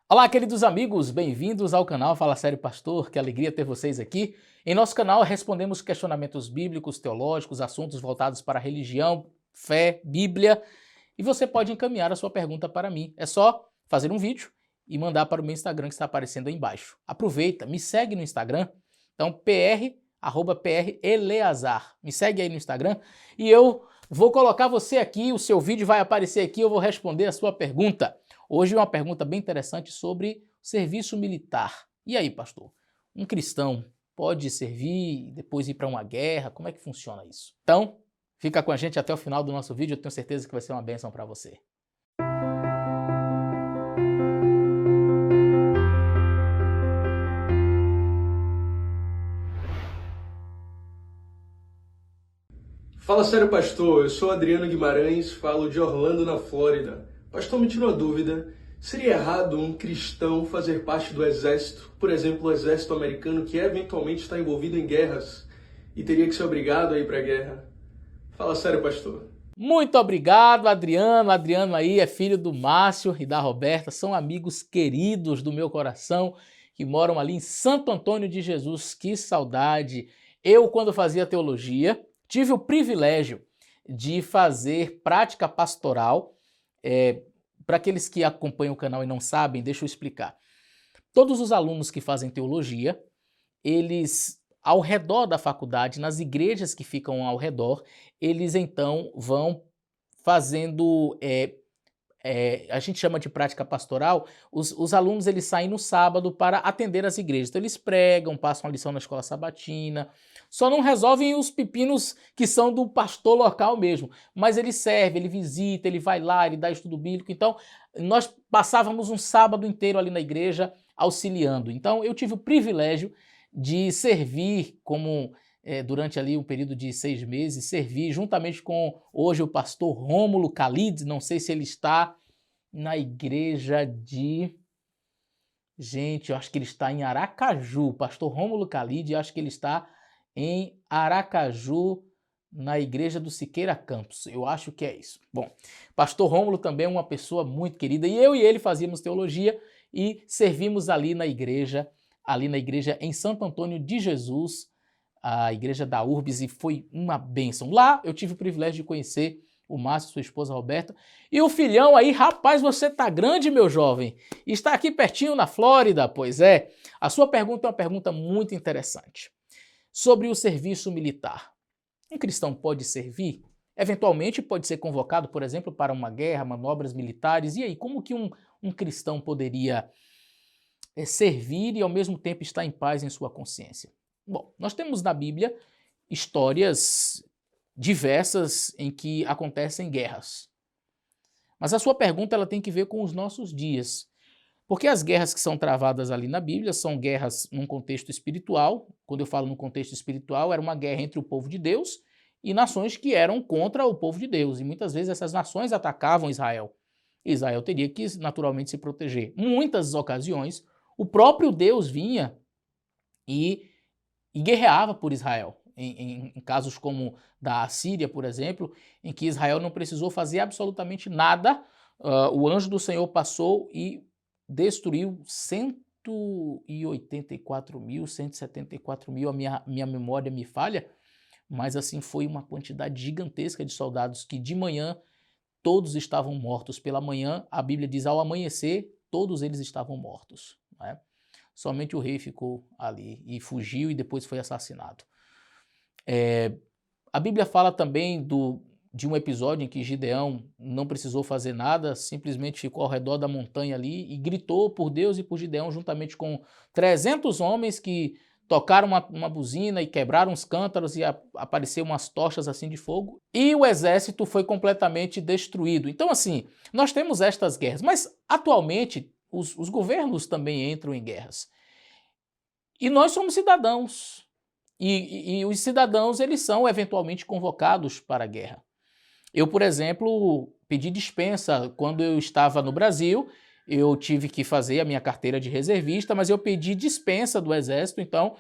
Olá, queridos amigos, bem-vindos ao canal Fala Sério Pastor, que alegria ter vocês aqui. Em nosso canal respondemos questionamentos bíblicos, teológicos, assuntos voltados para religião, fé, Bíblia, e você pode encaminhar a sua pergunta para mim. É só fazer um vídeo e mandar para o meu Instagram que está aparecendo aí embaixo. Aproveita, me segue no Instagram, então @preleazar. Me segue aí no Instagram e eu vou colocar você aqui, o seu vídeo vai aparecer aqui, eu vou responder a sua pergunta. Hoje uma pergunta bem interessante sobre serviço militar. E aí, pastor? Um cristão pode servir e depois ir para uma guerra? Como é que funciona isso? Então, fica com a gente até o final do nosso vídeo, eu tenho certeza que vai ser uma bênção para você. Fala sério, pastor. Eu sou Adriano Guimarães, falo de Orlando, na Flórida. Pastor, me tira uma dúvida. Seria errado um cristão fazer parte do exército, por exemplo, o exército americano, que eventualmente está envolvido em guerras e teria que ser obrigado a ir para a guerra? Fala sério, pastor. Muito obrigado, Adriano. Adriano aí é filho do Márcio e da Roberta, são amigos queridos do meu coração que moram ali em Santo Antônio de Jesus. Que saudade! Eu, quando fazia teologia, tive o privilégio de fazer prática pastoral. Para aqueles que acompanham o canal e não sabem, deixa eu explicar. Todos os alunos que fazem teologia, eles, ao redor da faculdade, nas igrejas que ficam ao redor, eles então vão fazendo, a gente chama de prática pastoral, os alunos eles saem no sábado para atender as igrejas. Então eles pregam, passam a lição na escola sabatina, só não resolvem os pepinos que são do pastor local mesmo, mas ele serve, ele visita, ele vai lá, ele dá estudo bíblico. Então nós passávamos um sábado inteiro ali na igreja auxiliando. Então eu tive o privilégio de servir como durante ali um período de 6 meses, servi juntamente com hoje o pastor Rômulo Khalid, não sei se ele está na igreja de... Gente, eu acho que ele está em Aracaju, pastor Rômulo Khalid, acho que ele está em Aracaju, na igreja do Siqueira Campos, eu acho que é isso. Bom, pastor Rômulo também é uma pessoa muito querida, e eu e ele fazíamos teologia e servimos ali na igreja em Santo Antônio de Jesus, a igreja da Urbis, e foi uma bênção. Lá eu tive o privilégio de conhecer o Márcio, sua esposa Roberta, e o filhão aí, rapaz, você tá grande, meu jovem, está aqui pertinho na Flórida. Pois é, a sua pergunta é uma pergunta muito interessante. Sobre o serviço militar. Um cristão pode servir? Eventualmente pode ser convocado, por exemplo, para uma guerra, manobras militares. E aí, como que um cristão poderia servir e ao mesmo tempo estar em paz em sua consciência? Bom, nós temos na Bíblia histórias diversas em que acontecem guerras. Mas a sua pergunta ela tem que ver com os nossos dias. Porque as guerras que são travadas ali na Bíblia são guerras num contexto espiritual. Quando eu falo no contexto espiritual, era uma guerra entre o povo de Deus e nações que eram contra o povo de Deus. E muitas vezes essas nações atacavam Israel. Israel teria que naturalmente se proteger. Muitas ocasiões, o próprio Deus vinha e guerreava por Israel. Em casos como da Síria, por exemplo, em que Israel não precisou fazer absolutamente nada, o anjo do Senhor passou e destruiu 184 mil, 174 mil, a minha memória me falha, mas assim foi uma quantidade gigantesca de soldados que de manhã todos estavam mortos. Pela manhã, a Bíblia diz, ao amanhecer, todos eles estavam mortos, né? Somente o rei ficou ali e fugiu e depois foi assassinado. A Bíblia fala também de um episódio em que Gideão não precisou fazer nada, simplesmente ficou ao redor da montanha ali e gritou por Deus e por Gideão, juntamente com 300 homens que tocaram uma buzina e quebraram os cântaros e apareceram umas tochas assim de fogo, e o exército foi completamente destruído. Então assim, nós temos estas guerras, mas atualmente os governos também entram em guerras. E nós somos cidadãos. E os cidadãos, eles são eventualmente convocados para a guerra. Eu, por exemplo, pedi dispensa quando eu estava no Brasil. Eu tive que fazer a minha carteira de reservista, mas eu pedi dispensa do Exército, então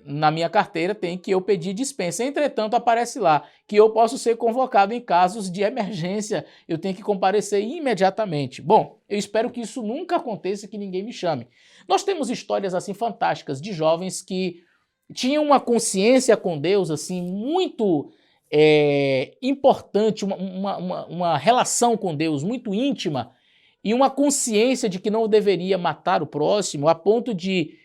na minha carteira tem que eu pedir dispensa. Entretanto, aparece lá que eu posso ser convocado em casos de emergência, eu tenho que comparecer imediatamente. Bom, eu espero que isso nunca aconteça, que ninguém me chame. Nós temos histórias assim fantásticas de jovens que tinham uma consciência com Deus assim muito importante, uma relação com Deus muito íntima e uma consciência de que não deveria matar o próximo, a ponto de,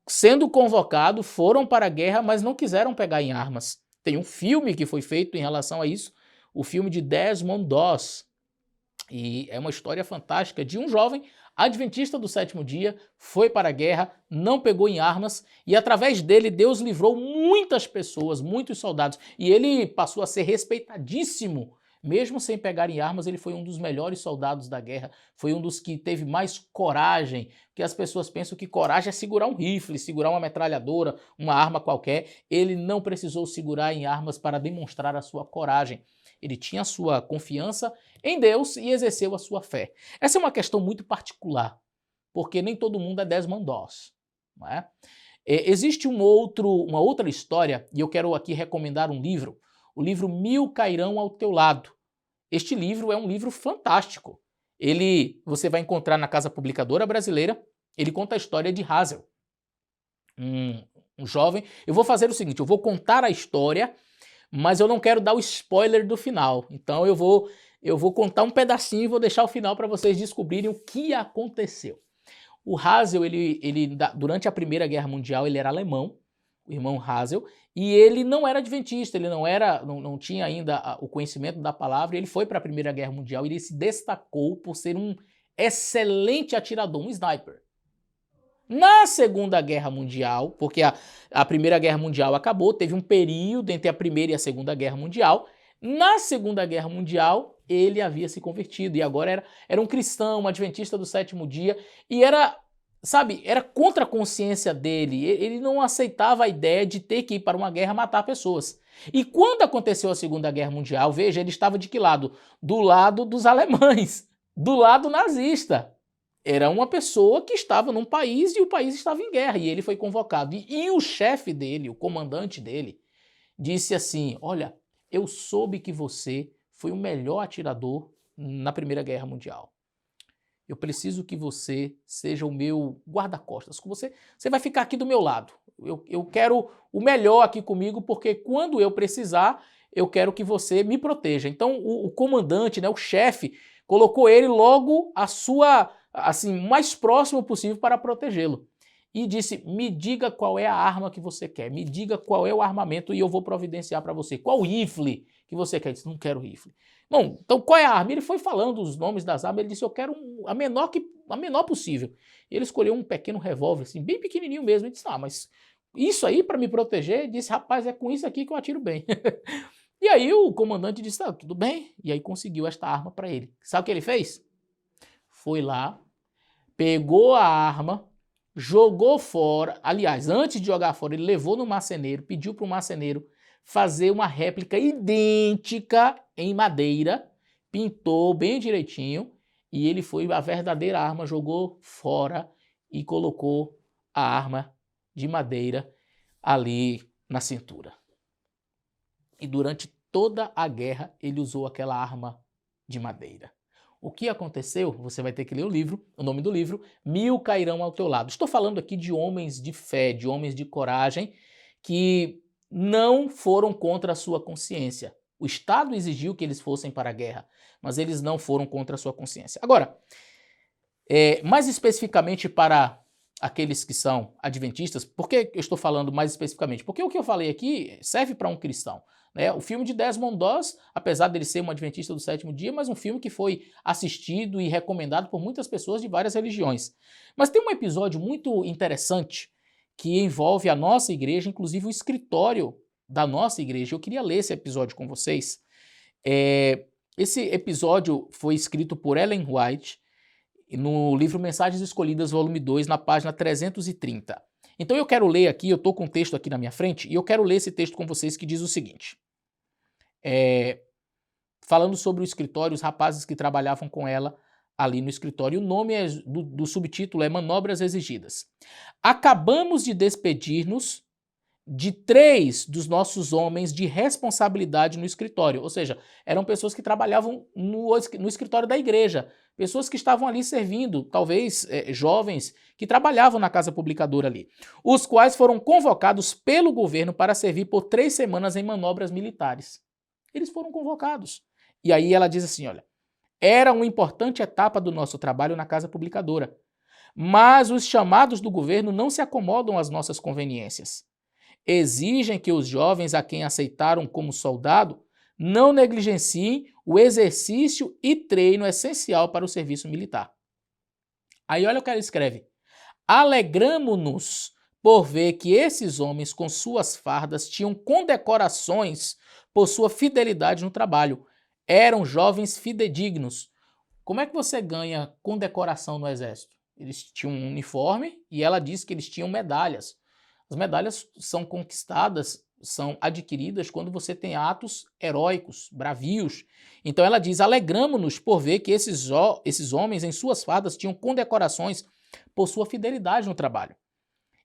sendo convocado, foram para a guerra, mas não quiseram pegar em armas. Tem um filme que foi feito em relação a isso, o filme de Desmond Doss, e é uma história fantástica de um jovem adventista do sétimo dia, foi para a guerra, não pegou em armas e através dele Deus livrou muitas pessoas, muitos soldados, e ele passou a ser respeitadíssimo. Mesmo sem pegar em armas, ele foi um dos melhores soldados da guerra, foi um dos que teve mais coragem, porque as pessoas pensam que coragem é segurar um rifle, segurar uma metralhadora, uma arma qualquer. Ele não precisou segurar em armas para demonstrar a sua coragem. Ele tinha a sua confiança em Deus e exerceu a sua fé. Essa é uma questão muito particular, porque nem todo mundo é Desmond Doss, não é? Existe uma outra história, e eu quero aqui recomendar um livro, o livro Mil Cairão ao Teu Lado. Este livro é um livro fantástico. Você vai encontrar na Casa Publicadora Brasileira, ele conta a história de Hazel, um jovem. Eu vou fazer o seguinte, eu vou contar a história, mas eu não quero dar o spoiler do final. Então eu vou contar um pedacinho e vou deixar o final para vocês descobrirem o que aconteceu. O Hazel, durante a Primeira Guerra Mundial, ele era alemão, o irmão Hazel, e ele não era adventista, ele não tinha ainda o conhecimento da palavra, ele foi para a Primeira Guerra Mundial e ele se destacou por ser um excelente atirador, um sniper. Na Segunda Guerra Mundial, porque a Primeira Guerra Mundial acabou, teve um período entre a Primeira e a Segunda Guerra Mundial. Na Segunda Guerra Mundial, ele havia se convertido e agora era um cristão, um adventista do sétimo dia, e era contra a consciência dele. Ele não aceitava a ideia de ter que ir para uma guerra matar pessoas. E quando aconteceu a Segunda Guerra Mundial, veja, ele estava de que lado? Do lado dos alemães, do lado nazista. Era uma pessoa que estava num país e o país estava em guerra e ele foi convocado. E o chefe dele, o comandante dele, disse assim: olha, eu soube que você foi o melhor atirador na Primeira Guerra Mundial. Eu preciso que você seja o meu guarda-costas. Você vai ficar aqui do meu lado. Eu quero o melhor aqui comigo, porque quando eu precisar, eu quero que você me proteja. Então o comandante, né, o chefe, colocou ele logo mais próximo possível para protegê-lo. E disse: me diga qual é a arma que você quer, me diga qual é o armamento e eu vou providenciar para você. Qual rifle que você quer? Ele disse: não quero rifle. Bom, então qual é a arma? Ele foi falando os nomes das armas, ele disse: eu quero a menor possível. Ele escolheu um pequeno revólver, assim, bem pequenininho mesmo. Ele disse: mas isso aí para me proteger? Ele disse: rapaz, é com isso aqui que eu atiro bem. E aí o comandante disse: tá, tudo bem. E aí conseguiu esta arma para ele. Sabe o que ele fez? Foi lá, pegou a arma, jogou fora. Aliás, antes de jogar fora, ele levou no marceneiro, pediu para o marceneiro fazer uma réplica idêntica em madeira, pintou bem direitinho e ele foi a verdadeira arma, jogou fora e colocou a arma de madeira ali na cintura. E durante toda a guerra ele usou aquela arma de madeira. O que aconteceu? Você vai ter que ler o livro, o nome do livro, Mil Cairão ao Teu Lado. Estou falando aqui de homens de fé, de homens de coragem, que não foram contra a sua consciência. O Estado exigiu que eles fossem para a guerra, mas eles não foram contra a sua consciência. Agora, mais especificamente para aqueles que são adventistas, por que eu estou falando mais especificamente? Porque o que eu falei aqui serve para um cristão. O filme de Desmond Doss, apesar dele ser um adventista do sétimo dia, mas um filme que foi assistido e recomendado por muitas pessoas de várias religiões. Mas tem um episódio muito interessante que envolve a nossa igreja, inclusive o escritório da nossa igreja. Eu queria ler esse episódio com vocês. Esse episódio foi escrito por Ellen White no livro Mensagens Escolhidas, volume 2, na página 330. Então eu quero ler aqui, eu estou com o texto aqui na minha frente, e eu quero ler esse texto com vocês que diz o seguinte. Falando sobre o escritório, os rapazes que trabalhavam com ela ali no escritório. O nome do subtítulo é Manobras Exigidas. Acabamos de despedir-nos de 3 dos nossos homens de responsabilidade no escritório, ou seja, eram pessoas que trabalhavam no escritório da igreja, pessoas que estavam ali servindo, talvez jovens que trabalhavam na casa publicadora ali, os quais foram convocados pelo governo para servir por 3 semanas em manobras militares. Eles foram convocados. E aí ela diz assim, olha, era uma importante etapa do nosso trabalho na casa publicadora, mas os chamados do governo não se acomodam às nossas conveniências. Exigem que os jovens a quem aceitaram como soldado não negligenciem o exercício e treino essencial para o serviço militar. Aí olha o que ela escreve. Alegramo-nos por ver que esses homens com suas fardas tinham condecorações por sua fidelidade no trabalho. Eram jovens fidedignos. Como é que você ganha condecoração no exército? Eles tinham um uniforme e ela diz que eles tinham medalhas. As medalhas são conquistadas, são adquiridas quando você tem atos heróicos, bravios. Então ela diz, alegramo-nos por ver que esses homens em suas fardas tinham condecorações por sua fidelidade no trabalho.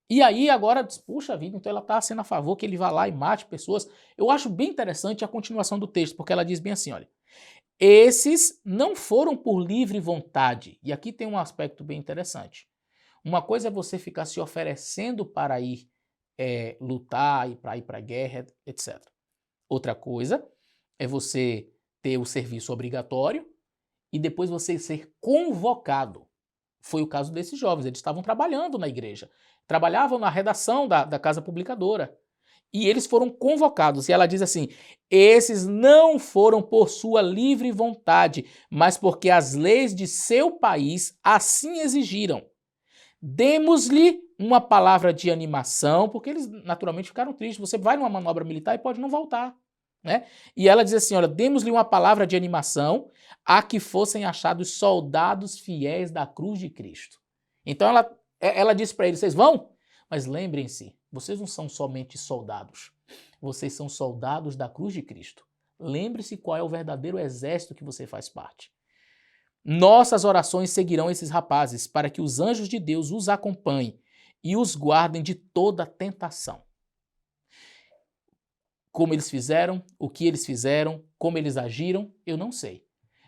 E aí agora, puxa vida, então ela está sendo a favor que ele vá lá e mate pessoas. Eu acho bem interessante a continuação do texto, porque ela diz bem assim, olha, esses não foram por livre vontade. E aqui tem um aspecto bem interessante. Uma coisa é você ficar se oferecendo para ir lutar, para ir para a guerra, etc. Outra coisa é você ter o serviço obrigatório e depois você ser convocado. Foi o caso desses jovens, eles estavam trabalhando na igreja, trabalhavam na redação da casa publicadora. E eles foram convocados. E ela diz assim, esses não foram por sua livre vontade, mas porque as leis de seu país assim exigiram. Demos-lhe uma palavra de animação, porque eles naturalmente ficaram tristes. Você vai numa manobra militar e pode não voltar, né? E ela diz assim, olha, demos-lhe uma palavra de animação a que fossem achados soldados fiéis da cruz de Cristo. Então ela diz para eles, vocês vão? Mas lembrem-se, vocês não são somente soldados, vocês são soldados da cruz de Cristo. Lembre-se qual é o verdadeiro exército que você faz parte. Nossas orações seguirão esses rapazes para que os anjos de Deus os acompanhem e os guardem de toda tentação. Como eles fizeram, o que eles fizeram, como eles agiram, eu não sei.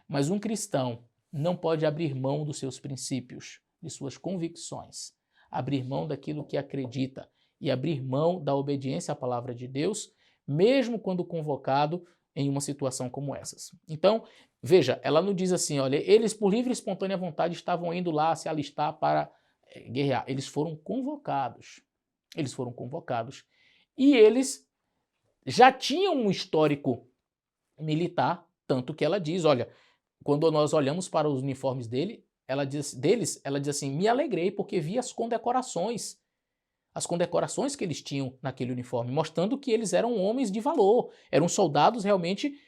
Mas um cristão não pode abrir mão dos seus princípios, de suas convicções, abrir mão daquilo que acredita e abrir mão da obediência à palavra de Deus, mesmo quando convocado em uma situação como essas. Então, veja, ela não diz assim, olha, eles por livre e espontânea vontade estavam indo lá se alistar para guerrear. Eles foram convocados. Eles foram convocados. E eles já tinham um histórico militar, tanto que ela diz, olha, quando nós olhamos para os uniformes deles, ela diz assim, me alegrei porque vi as condecorações que eles tinham naquele uniforme, mostrando que eles eram homens de valor, eram soldados realmente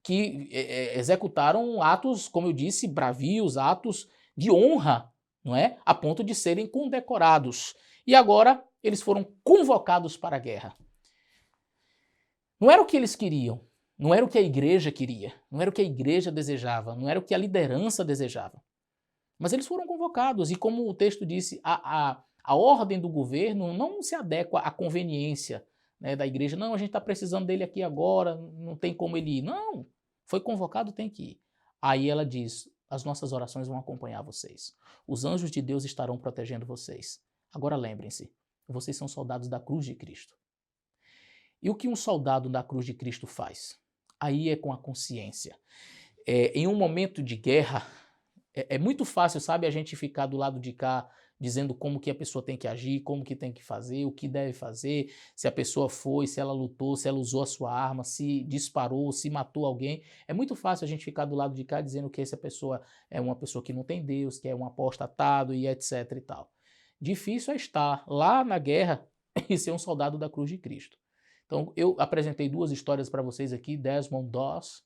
que executaram atos, como eu disse, bravios, atos de honra, não é? A ponto de serem condecorados. E agora eles foram convocados para a guerra. Não era o que eles queriam, não era o que a igreja queria, não era o que a igreja desejava, não era o que a liderança desejava. Mas eles foram convocados e, como o texto disse, a ordem do governo não se adequa à conveniência, né, da igreja. Não, a gente está precisando dele aqui agora, não tem como ele ir. Não, foi convocado, tem que ir. Aí ela diz, as nossas orações vão acompanhar vocês. Os anjos de Deus estarão protegendo vocês. Agora lembrem-se, vocês são soldados da cruz de Cristo. E o que um soldado da cruz de Cristo faz? Aí é com a consciência. Em um momento de guerra, é muito fácil, sabe, a gente ficar do lado de cá dizendo como que a pessoa tem que agir, como que tem que fazer, o que deve fazer, se a pessoa foi, se ela lutou, se ela usou a sua arma, se disparou, se matou alguém. É muito fácil a gente ficar do lado de cá dizendo que essa pessoa é uma pessoa que não tem Deus, que é um apostatado e etc e tal. Difícil é estar lá na guerra e ser um soldado da cruz de Cristo. Então eu apresentei 2 histórias para vocês aqui, Desmond Doss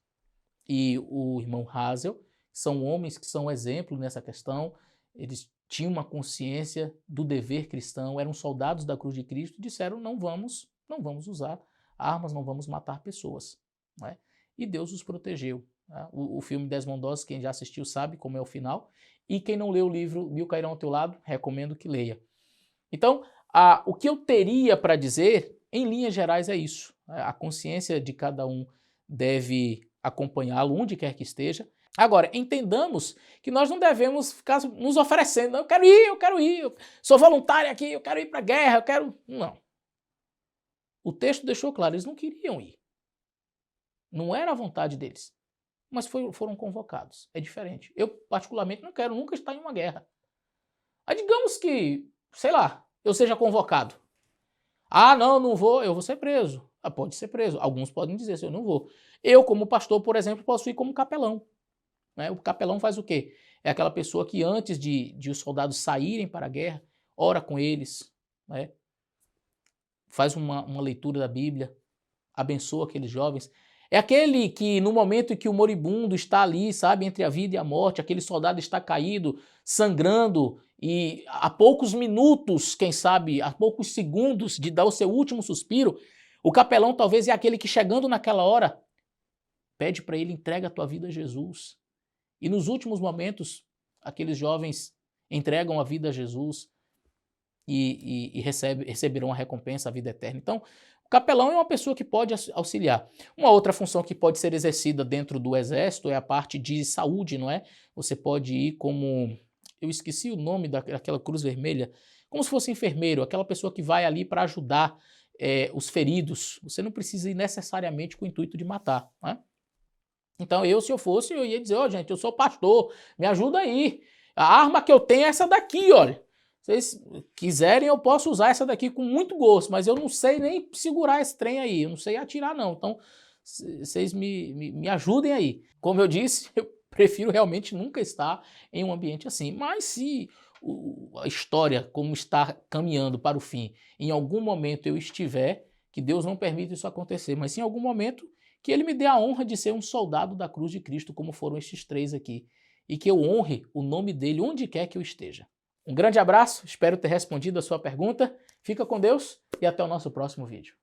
e o irmão Hazel. São homens que são exemplo nessa questão, eles tinham uma consciência do dever cristão, eram soldados da cruz de Cristo e disseram, não vamos usar armas, não vamos matar pessoas. Não é? E Deus os protegeu. Tá? O filme Desmond Doss, quem já assistiu sabe como é o final, e quem não leu o livro Mil Cairão ao Teu Lado, recomendo que leia. Então, o que eu teria para dizer em linhas gerais é isso. A consciência de cada um deve acompanhá-lo onde quer que esteja. Agora, entendamos que nós não devemos ficar nos oferecendo, eu quero ir, eu sou voluntário aqui, eu quero ir para a guerra, eu quero... Não. O texto deixou claro, eles não queriam ir. Não era a vontade deles, mas foram convocados. É diferente. Eu, particularmente, não quero nunca estar em uma guerra. Aí digamos que, sei lá, eu seja convocado. Ah, não vou, eu vou ser preso. Ah, pode ser preso. Alguns podem dizer se eu não vou. Eu, como pastor, por exemplo, posso ir como capelão. Né? O capelão faz o quê? É aquela pessoa que antes de os soldados saírem para a guerra, ora com eles, né? Faz uma leitura da Bíblia, abençoa aqueles jovens. É aquele que no momento em que o moribundo está ali, sabe, entre a vida e a morte, aquele soldado está caído, sangrando, e a poucos minutos, quem sabe, a poucos segundos de dar o seu último suspiro, o capelão talvez é aquele que chegando naquela hora, pede para ele, entrega a tua vida a Jesus. E nos últimos momentos, aqueles jovens entregam a vida a Jesus e receberão a recompensa, a vida eterna. Então, o capelão é uma pessoa que pode auxiliar. Uma outra função que pode ser exercida dentro do exército é a parte de saúde, não é? Você pode ir como... Eu esqueci o nome daquela cruz vermelha, como se fosse enfermeiro, aquela pessoa que vai ali para ajudar os feridos. Você não precisa ir necessariamente com o intuito de matar, não é? Então se eu fosse, eu ia dizer, gente, eu sou pastor, me ajuda aí. A arma que eu tenho é essa daqui, olha. Se vocês quiserem, eu posso usar essa daqui com muito gosto, mas eu não sei nem segurar esse trem aí, eu não sei atirar não. Então, vocês me ajudem aí. Como eu disse, eu prefiro realmente nunca estar em um ambiente assim. Mas se a história, como está caminhando para o fim, em algum momento eu estiver, que Deus não permita isso acontecer, mas se em algum momento que Ele me dê a honra de ser um soldado da cruz de Cristo, como foram estes 3 aqui, e que eu honre o nome dEle onde quer que eu esteja. Um grande abraço, espero ter respondido a sua pergunta. Fica com Deus e até o nosso próximo vídeo.